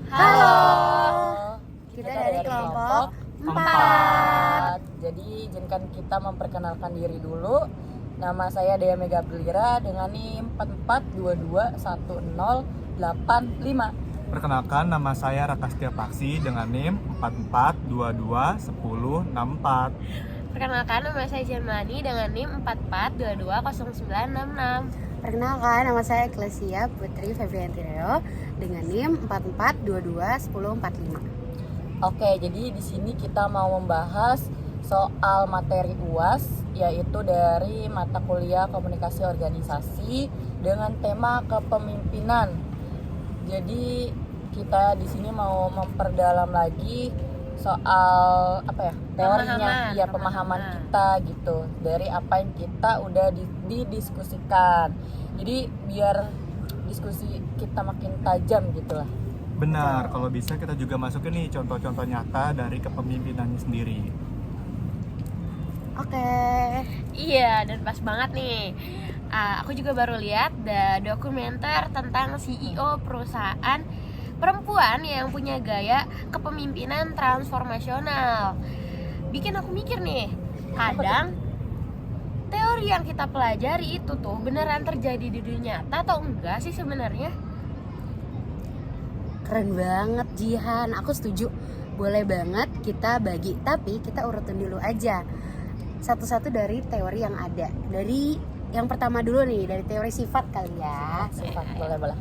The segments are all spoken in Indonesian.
Halo, kita dari kelompok 4. Jadi izinkan kita memperkenalkan diri dulu. Nama saya Dea Mega Belira dengan NIM 44221085. Perkenalkan, nama saya Raka Setia Paksi dengan NIM 44221064. Perkenalkan, nama saya Jermani dengan NIM 44220966. Perkenalkan, nama saya Eklesia Putri Febrianti Reo dengan NIM 44221045. Oke, jadi di sini kita mau membahas soal materi UAS, yaitu dari mata kuliah Komunikasi Organisasi dengan tema kepemimpinan. Jadi kita di sini mau memperdalam lagi soal teorinya, pemahaman kita gitu, dari apa yang kita udah didiskusikan. Jadi biar diskusi kita makin tajam gitu lah. Benar, kalau bisa kita juga masukin nih contoh-contoh nyata dari kepemimpinannya sendiri. Oke. Iya, dan pas banget nih. Aku juga baru lihat dokumenter tentang CEO perusahaan perempuan yang punya gaya kepemimpinan transformasional. Bikin aku mikir nih, kadang teori yang kita pelajari itu tuh beneran terjadi di dunia nyata atau enggak sih sebenarnya? Keren banget Jihan, aku setuju. Boleh banget kita bagi, tapi kita urutin dulu aja satu-satu dari teori yang ada. Dari yang pertama dulu nih, dari teori sifat kali ya. Sifat, boleh.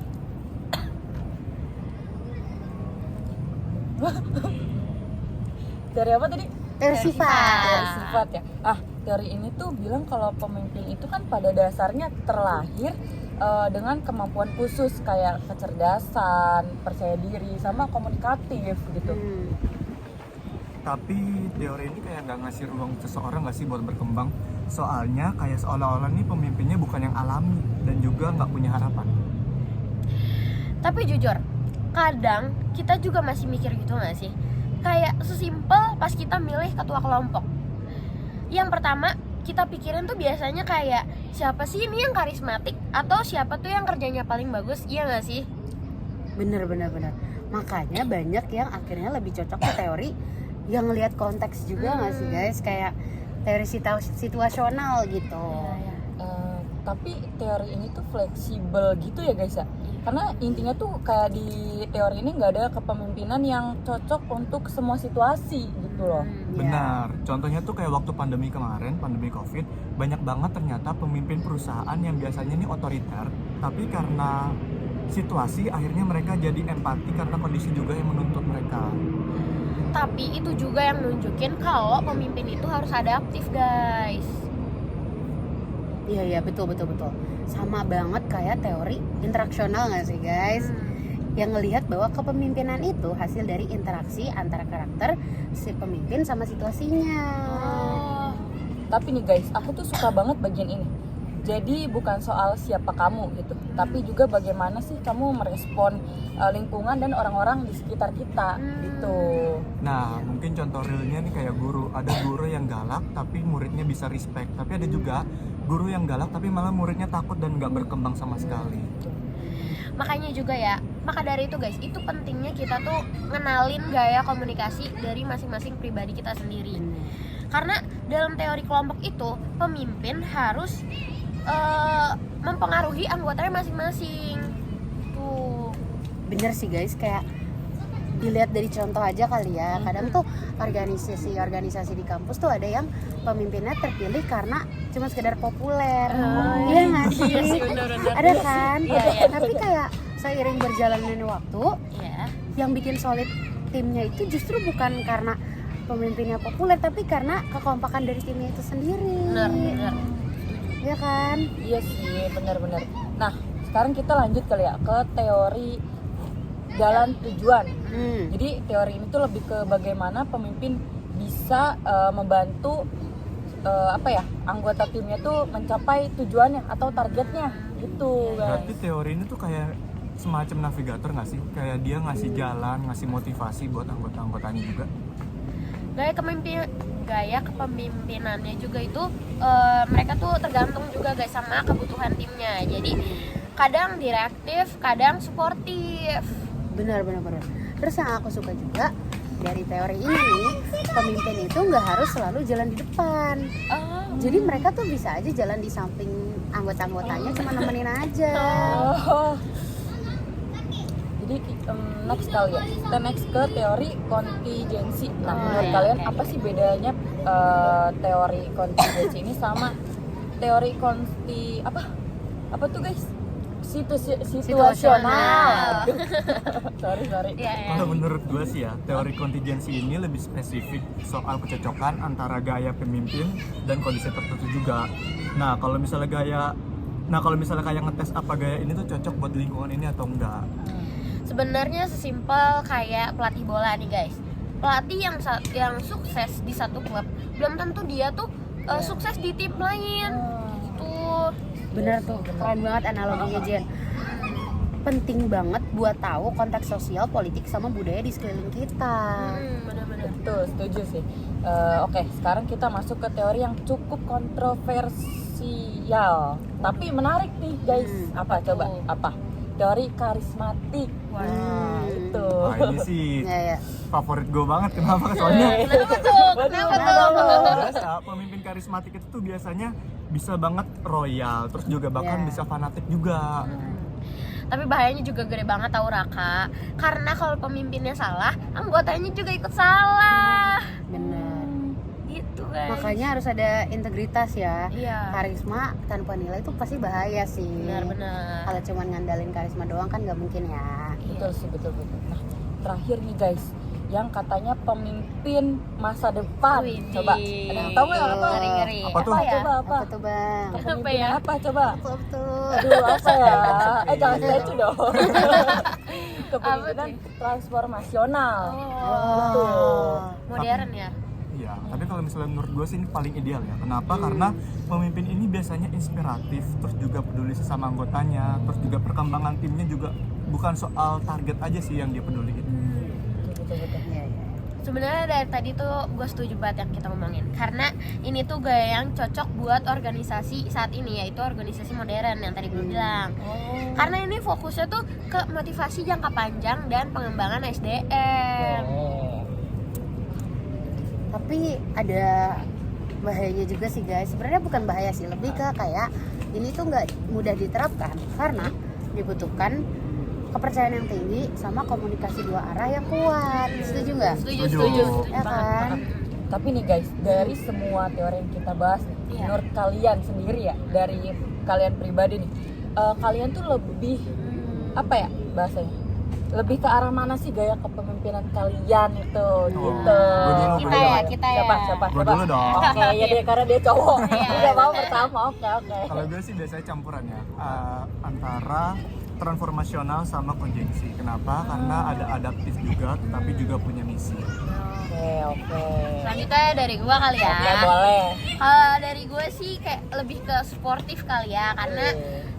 Teori apa tadi? Teori sifat. Teori sifat ya. Teori ini tuh bilang kalau pemimpin itu kan pada dasarnya terlahir dengan kemampuan khusus kayak kecerdasan, percaya diri, sama komunikatif gitu. Tapi teori ini kayak nggak ngasih ruang seseorang nggak sih buat berkembang? Soalnya kayak seolah-olah nih pemimpinnya bukan yang alami dan juga nggak punya harapan. Tapi jujur, kadang kita juga masih mikir gitu nggak sih? Kayak sesimpel pas kita milih ketua kelompok. Yang pertama kita pikirin tuh biasanya kayak siapa sih ini yang karismatik atau siapa tuh yang kerjanya paling bagus, iya nggak sih? Bener. Makanya banyak yang akhirnya lebih cocok ke teori yang ngelihat konteks juga nggak sih guys? Kayak teori situasional gitu. Tapi teori ini tuh fleksibel gitu ya guys ya. Karena intinya tuh kayak di teori ini nggak ada kepemimpinan yang cocok untuk semua situasi gitu loh. Benar, contohnya tuh kayak waktu pandemi kemarin, pandemi COVID, banyak banget ternyata pemimpin perusahaan yang biasanya nih otoriter, tapi karena situasi akhirnya mereka jadi empati karena kondisi juga yang menuntut mereka. Tapi itu juga yang nunjukin kalau pemimpin itu harus adaptif guys. Iya betul. Sama banget kayak teori interaksional nggak sih guys? Yang ngelihat bahwa kepemimpinan itu hasil dari interaksi antara karakter si pemimpin sama situasinya. Tapi nih guys, aku tuh suka banget bagian ini. Jadi bukan soal siapa kamu gitu, tapi juga bagaimana sih kamu merespon lingkungan dan orang-orang di sekitar kita gitu. Nah, mungkin contoh realnya nih kayak guru. Ada guru yang galak tapi muridnya bisa respect. Tapi ada juga guru yang galak tapi malah muridnya takut dan gak berkembang sama sekali. Makanya juga ya, maka dari itu guys, itu pentingnya kita tuh ngenalin gaya komunikasi dari masing-masing pribadi kita sendiri. Karena dalam teori kelompok itu, pemimpin harus mempengaruhi anggotanya masing-masing. Tuh. Bener sih guys, kayak dilihat dari contoh aja kali ya. Kadang tuh organisasi di kampus tuh ada yang pemimpinnya terpilih karena cuma sekedar populer. Iya nggak sih? Ada kan? Iya. Tapi kayak seiring berjalannya waktu, yang bikin solid timnya itu justru bukan karena pemimpinnya populer, tapi karena kekompakan dari timnya itu sendiri. Bener. Iya kan? Iya sih, benar. Nah, sekarang kita lanjut kali ya ke teori jalan tujuan. Jadi teori ini tuh lebih ke bagaimana pemimpin bisa membantu anggota timnya tuh mencapai tujuannya atau targetnya gitu guys. Berarti teori ini tuh kayak semacam navigator nggak sih? Kayak dia ngasih jalan, ngasih motivasi buat anggota-anggotanya juga. Gaya kepemimpinannya juga itu mereka tuh tergantung juga guys sama kebutuhan timnya. Jadi kadang direktif, kadang suportif. benar. Terus yang aku suka juga dari teori ini nih, pemimpin itu nggak harus selalu jalan di depan. Jadi mereka tuh bisa aja jalan di samping anggota-anggotanya, cuma nemenin aja. Jadi next kali ya, kita next ke teori kontingensi. Nah, menurut kalian apa sih bedanya teori kontingensi ini sama teori apa tuh guys? Situasional. sorry. Kalau menurut gue sih ya, teori kontingensi ini lebih spesifik soal kecocokan antara gaya pemimpin dan kondisi tertentu juga. Nah, kalau misalnya kayak ngetes apa gaya ini tuh cocok buat lingkungan ini atau enggak. Sebenarnya sesimpel kayak pelatih bola nih guys. Pelatih yang sukses di satu klub belum tentu dia tuh sukses di tim lain. Gitu. Bener tuh, keren banget analoginya Jen. Penting banget buat tahu konteks sosial, politik, sama budaya di sekeliling kita. Benar-benar. Betul, setuju sih. Oke, sekarang kita masuk ke teori yang cukup kontroversial, tapi menarik nih guys. Apa tuh? coba? Apa? Teori karismatik. Wow. Itu. Wah, ini sih Ya. favorit gue banget. Kenapa? Soalnya Kenapa tuh? biasa pemimpin karismatik itu tuh biasanya bisa banget royal, terus juga bahkan bisa fanatik juga. Tapi bahayanya juga gede banget tau Raka. Karena kalau pemimpinnya salah, anggotanya juga ikut salah. Bener. Gitu guys. Makanya harus ada integritas ya. Iya. Karisma tanpa nilai itu pasti bahaya sih. Benar-benar. Kalau cuma ngandalin karisma doang kan nggak mungkin ya. Betul sih, betul. Nah, terakhir nih guys, yang katanya pemimpin masa depan. Widih. Coba, ada yang tahu nggak apa? Ngeri-ngeri. Apa tuh? ya? Coba apa? Apa tuh bang? Kepemimpinan ya? apa coba? Betul. Aduh, apa ya? Jangan statue dong. Apa Kepemimpinan tuh? transformasional. Oh. Modern ya? Iya, tapi kalau misalnya menurut gue sih ini paling ideal ya. Kenapa? Karena pemimpin ini biasanya inspiratif, terus juga peduli sesama anggotanya, terus juga perkembangan timnya juga bukan soal target aja sih yang dia peduliin. Betul. Iya. Sebenarnya dari tadi tuh gue setuju banget yang kita ngomongin. Karena ini tuh gaya yang cocok buat organisasi saat ini, yaitu organisasi modern yang tadi gue bilang. Karena ini fokusnya tuh ke motivasi jangka panjang dan pengembangan SDM. Tapi ada bahayanya juga sih guys. Sebenarnya bukan bahaya sih, lebih ke kayak ini tuh nggak mudah diterapkan karena dibutuhkan kepercayaan yang tinggi sama komunikasi dua arah yang kuat. Setuju nggak? Setuju. Ya kan? Tapi nih guys, dari semua teori yang kita bahas nih, Iya. menurut kalian sendiri ya, dari kalian pribadi nih, kalian tuh lebih apa ya bahasanya? Lebih ke arah mana sih gaya kepemimpinan kalian itu gitu. Kita ya. Siapa? Gue dulu dong. Oke, ya dia karena dia cowok. Iya, Udah mau bener. pertama. Oke. Kalau gue sih biasanya campurannya antara transformasional sama konjungsi. Kenapa? Karena ada adaptif juga, tetapi juga punya misi. Oke. Selanjutnya dari gue kali ya. Oke, boleh. Kalau dari gue sih kayak lebih ke sportif kali ya, karena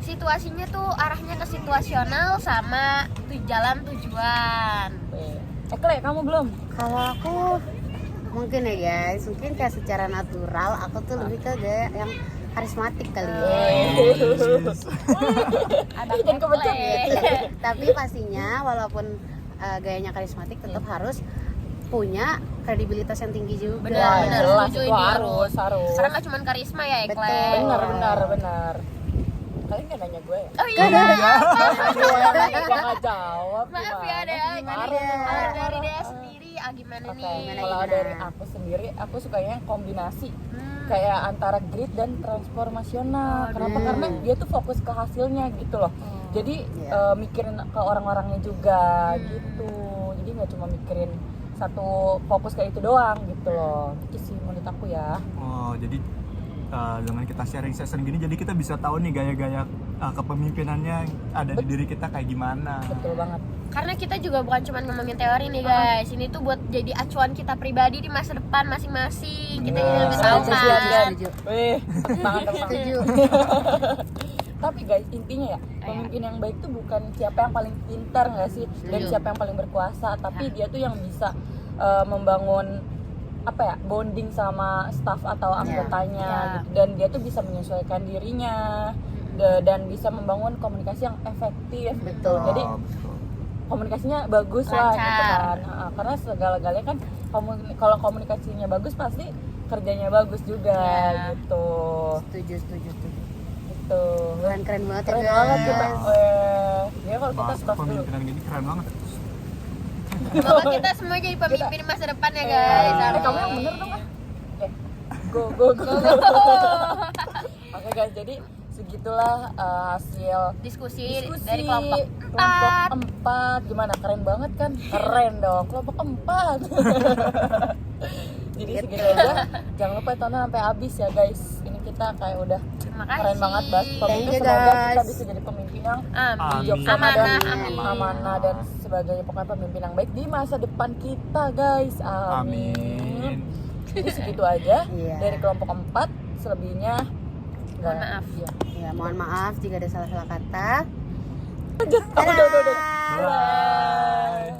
situasinya tuh arahnya ke situasional sama jalan tujuan. Kle, kamu belum? Kalau aku mungkin ya guys, mungkin kayak secara natural aku tuh lebih ke gaya yang karismatik kali ya. Jangan kebencet gitu. Tapi pastinya walaupun gayanya karismatik tetap harus punya kredibilitas yang tinggi juga. Benar, Jelas setuju itu ini. harus. Karena gak cuma karisma ya, Ekle. Betul. Benar. Kalian nggak nanya gue ya? Oh iya. Gue nggak jawab. Maaf ya gimana? Dea. Gimana? Kalau dari Dea sendiri gimana Oke, nih? kalau gimana? dari aku sendiri, aku sukanya kombinasi kayak antara grit dan transformasional. Kenapa? Karena dia tuh fokus ke hasilnya gitu loh. Jadi mikirin ke orang-orangnya juga gitu. Jadi nggak cuma mikirin satu fokus kayak itu doang gitu loh. Itu sih menurut aku ya. Oh, jadi dengan kita sharing session gini, jadi kita bisa tahu nih gaya-gaya kepemimpinannya ada di diri kita kayak gimana. Betul banget. Karena kita juga bukan cuma ngomongin teori nih guys. Ini tuh buat jadi acuan kita pribadi di masa depan masing-masing. Kita jadi lebih tahu Setuju, kan. setuju. Wih, tangan dong. Setuju. Tapi guys, intinya ya, pemimpin yang baik tuh bukan siapa yang paling pintar nggak sih, dan siapa yang paling berkuasa, tapi dia tuh yang bisa membangun apa ya, bonding sama staff atau anggotanya gitu. Dan dia tuh bisa menyesuaikan dirinya dan bisa membangun komunikasi yang efektif. Betul. Jadi Betul. komunikasinya bagus lah gitu Lancar. kan. Karena segala-galanya kan kalau komunikasinya bagus pasti kerjanya bagus juga Iya. gitu. Setuju. Gitu. Keren banget ya Keren guys. banget kita. Ya kalau kita Bahas stop dulu. kepemimpinan gini keren banget. Semoga kita semua jadi pemimpin masa depan ya guys. Amin. Kamu yang bener dong. Go. Oke guys, jadi segitulah hasil Diskusi diskusi dari kelompok kelompok 4. 4. Gimana, keren banget kan? Keren dong, kelompok 4. Jadi segitu aja. Jangan lupa tonton sampai habis ya guys. Ini kita kayak udah Terima kasih. keren banget bahas Thank pemimpin. you, Semoga kita guys. bisa jadi pemimpin yang Amin. bijaksana dan Amanah, amin. amanah dan sebagainya, pokoknya pemimpin yang baik di masa depan kita guys. Amin. Jadi segitu aja Iya. dari kelompok 4. Selebihnya Mohon maaf. Iya. Ya, mohon maaf jika ada salah-salah kata. Udah. Bye.